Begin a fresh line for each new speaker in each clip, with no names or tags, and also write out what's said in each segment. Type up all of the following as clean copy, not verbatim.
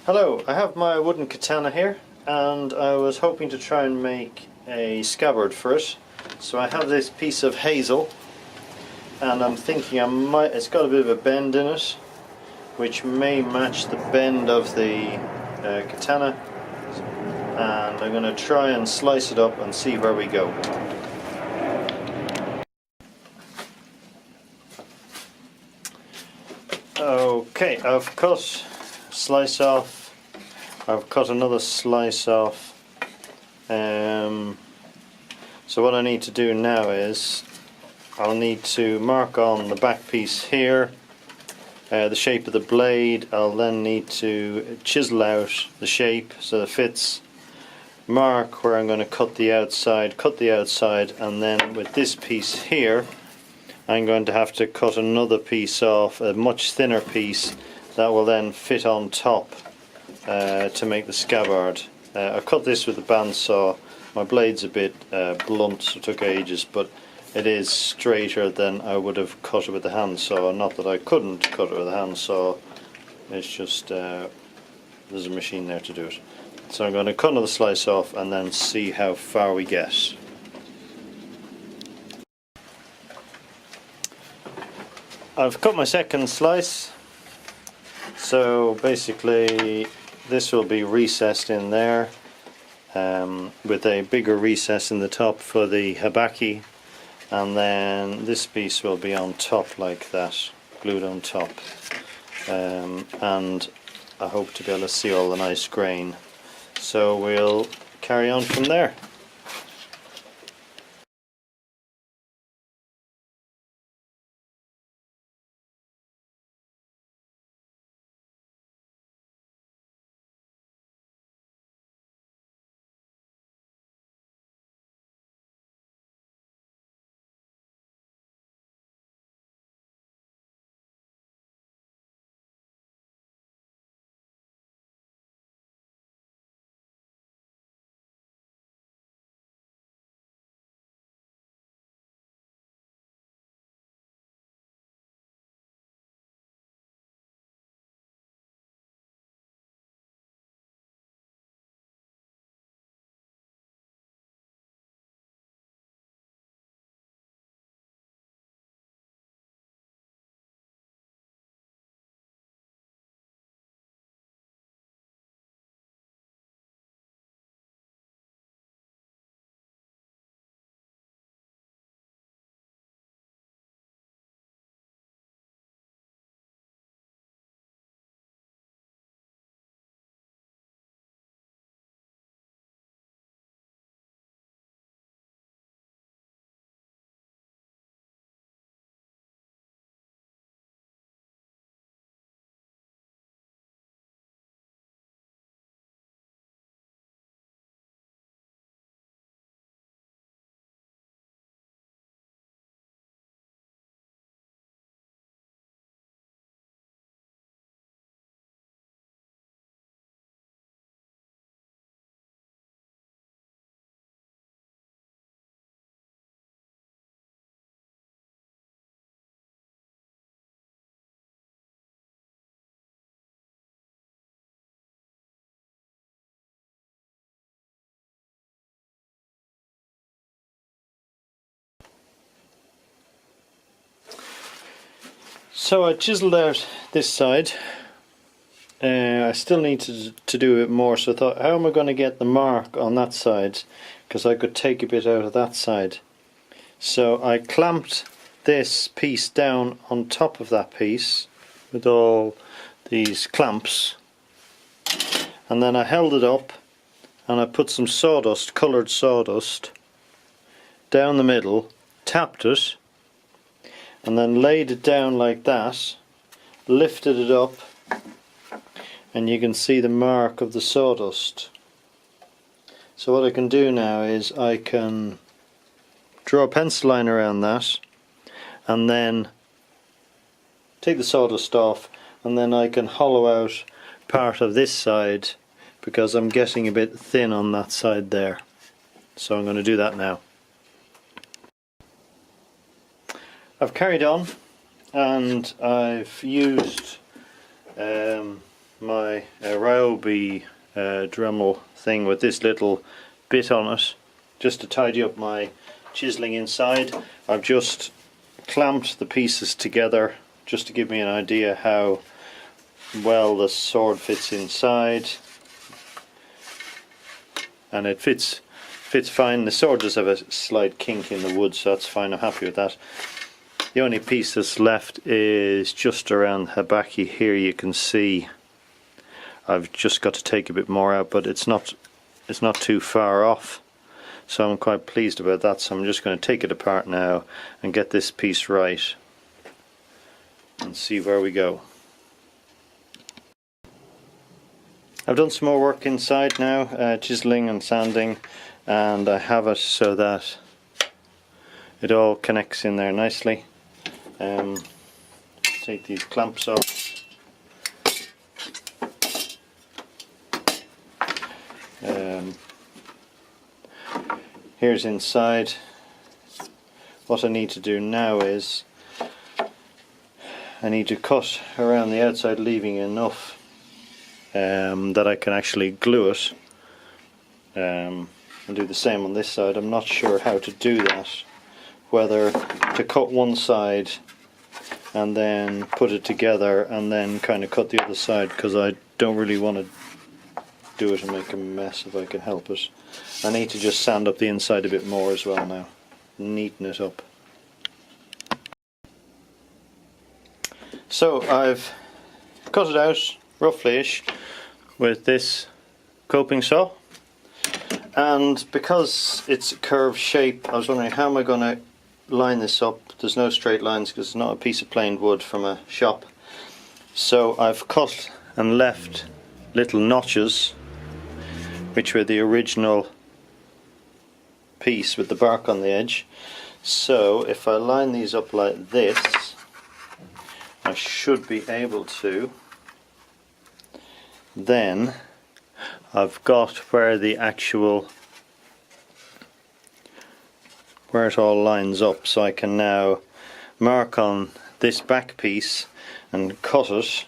Hello, I have my wooden katana here and I was hoping to try and make a scabbard for it. So I have this piece of hazel and I'm thinking it's got a bit of a bend in it which may match the bend of the katana, and I'm going to try and slice it up and see where we go. Okay, I've cut a slice off. I've cut another slice off. So what I need to do now is I'll need to mark on the back piece here the shape of the blade. I'll then need to chisel out the shape so it fits, mark where I'm going to cut the outside, and then with this piece here I'm going to have to cut another piece off, a much thinner piece that will then fit on top to make the scabbard. I've cut this with a bandsaw. My blade's a bit blunt, so it took ages, but it is straighter than I would have cut it with the handsaw. Not that I couldn't cut it with a handsaw, it's just there's a machine there to do it. So I'm going to cut another slice off and then see how far we get. I've cut my second slice, so basically this will be recessed in there with a bigger recess in the top for the habaki, and then this piece will be on top like that, glued on top, and I hope to be able to see all the nice grain. So we'll carry on from there. So I chiseled out this side. I still need to do it more, so I thought, how am I going to get the mark on that side? Because I could take a bit out of that side. So I clamped this piece down on top of that piece with all these clamps, and then I held it up and I put some sawdust, coloured sawdust, down the middle, tapped it, and then laid it down like that, lifted it up, and you can see the mark of the sawdust. So what I can do now is I can draw a pencil line around that and then take the sawdust off, and then I can hollow out part of this side because I'm getting a bit thin on that side there. So I'm going to do that now. I've carried on and I've used my Ryobi Dremel thing with this little bit on it, just to tidy up my chiseling inside. I've just clamped the pieces together just to give me an idea how well the sword fits inside, and it fits fine. The sword does have a slight kink in the wood, so that's fine. I'm happy with that. The only piece that's left is just around the habaki here. You can see I've just got to take a bit more out, but it's not too far off, so I'm quite pleased about that. So I'm just going to take it apart now and get this piece right and see where we go. I've done some more work inside now, chiseling and sanding, and I have it so that it all connects in there nicely. Take these clamps off. Here's inside. What I need to do now is I need to cut around the outside, leaving enough that I can actually glue it, and do the same on this side. I'm not sure how to do that, whether to cut one side and then put it together and then kind of cut the other side, because I don't really want to do it and make a mess if I can help it. I need to just sand up the inside a bit more as well now, neaten it up. So I've cut it out roughly-ish with this coping saw, and because it's a curved shape, I was wondering how am I going to line this up. There's no straight lines because it's not a piece of plain wood from a shop, so I've cut and left little notches which were the original piece with the bark on the edge. So if I line these up like this, I should be able to, then I've got where it all lines up, so I can now mark on this back piece and cut it,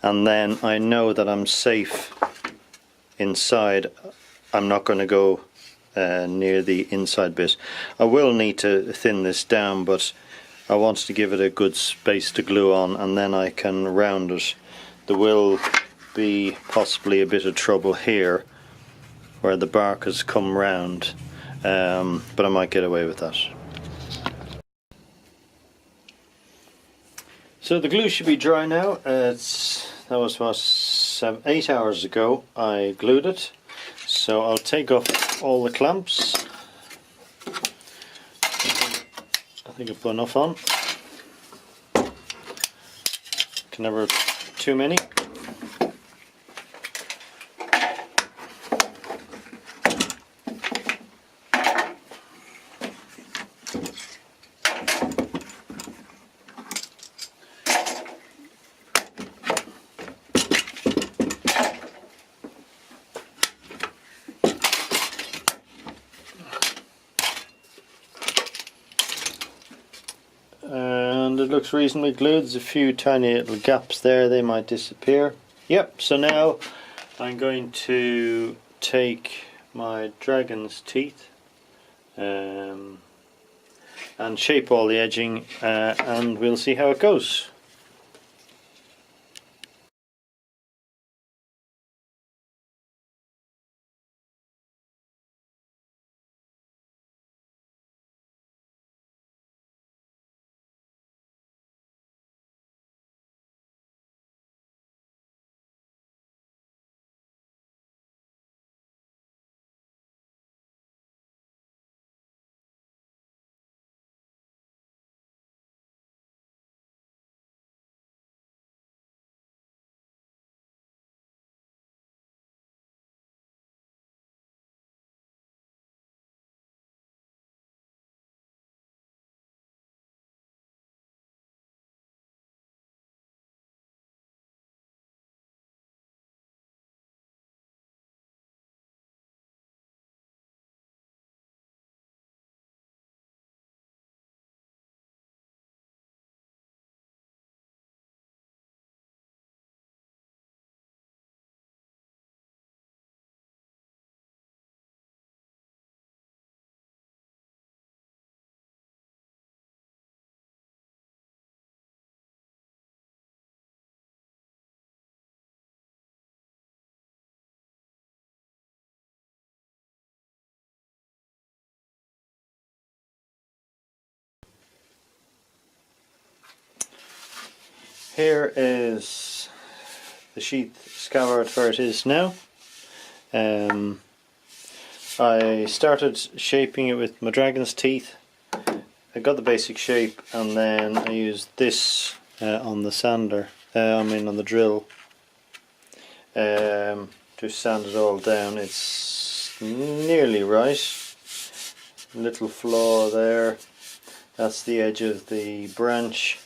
and then I know that I'm safe inside. I'm not going to go near the inside bit. I will need to thin this down, but I want to give it a good space to glue on, and then I can round it. There will be possibly a bit of trouble here where the bark has come round, but I might get away with that. So the glue should be dry now. That was about 8 hours ago I glued it, so I'll take off all the clamps. I think I've put enough on. Can never have too many. And it looks reasonably glued. There's a few tiny little gaps there, they might disappear. Yep, so now I'm going to take my dragon's teeth and shape all the edging, and we'll see how it goes. here is the sheath scabbard where it is now. I started shaping it with my dragon's teeth. I got the basic shape, and then I used this on the sander, on the drill, to sand it all down. It's nearly right. Little flaw there. That's the edge of the branch.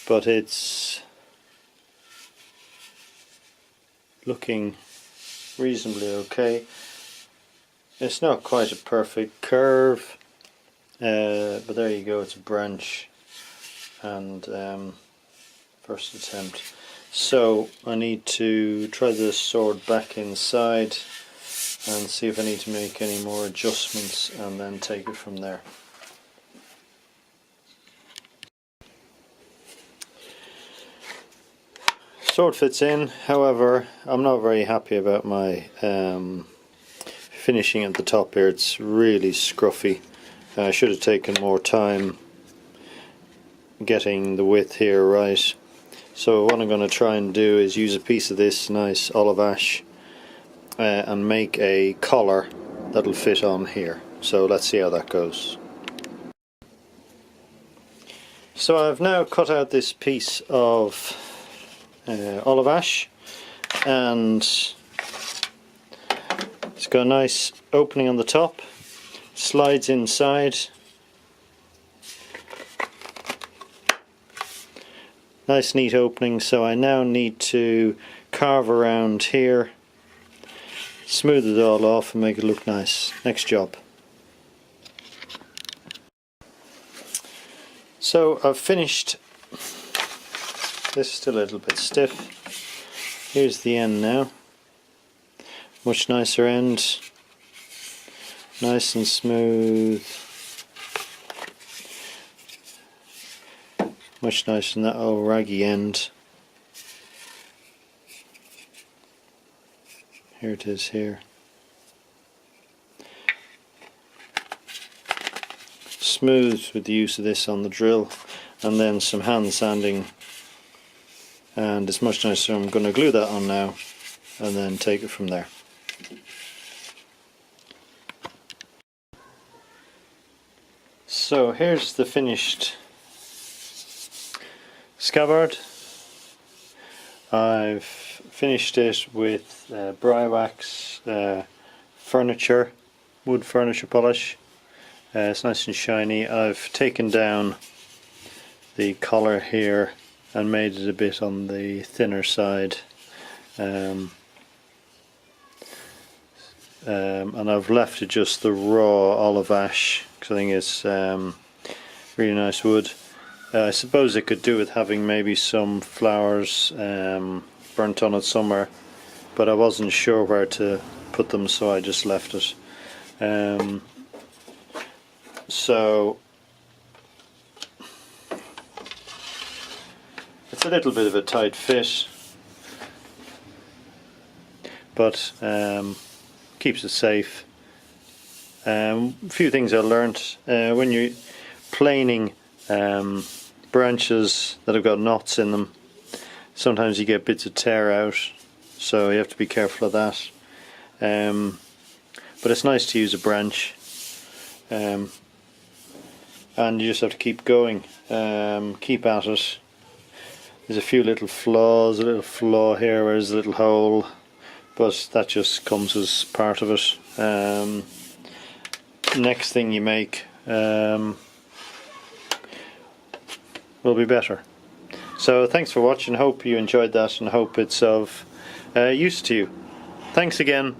But it's looking reasonably okay. It's not quite a perfect curve, but there you go, it's a branch, and first attempt. So I need to try the sword back inside and see if I need to make any more adjustments, and then take it from there. Sword fits in, however I'm not very happy about my finishing at the top here. It's really scruffy. I should have taken more time getting the width here right. So what I'm going to try and do is use a piece of this nice olive ash and make a collar that'll fit on here. So let's see how that goes. So I've now cut out this piece of olive ash, and it's got a nice opening on the top, slides inside, nice neat opening. So I now need to carve around here, smooth it all off and make it look nice. Next job. So I've finished. This is still a little bit stiff. Here's the end now. Much nicer end. Nice and smooth. Much nicer than that old raggy end. Here it is here. Smooth with the use of this on the drill, and then some hand sanding, and it's much nicer. I'm going to glue that on now and then take it from there. So here's the finished scabbard. I've finished it with briar wax furniture, wood furniture polish. It's nice and shiny. I've taken down the collar here and made it a bit on the thinner side, and I've left it just the raw olive ash because I think it's really nice wood. I suppose it could do with having maybe some flowers burnt on it somewhere, but I wasn't sure where to put them, so I just left it. So it's a little bit of a tight fit, but keeps it safe. A few things I learnt when you're planing branches that have got knots in them, sometimes you get bits of tear out, so you have to be careful of that. But it's nice to use a branch, and you just have to keep going, keep at it. There's a few little flaws, a little flaw here where there's a little hole, but that just comes as part of it. Next thing you make will be better. So thanks for watching. Hope you enjoyed that, and hope it's of use to you. Thanks again.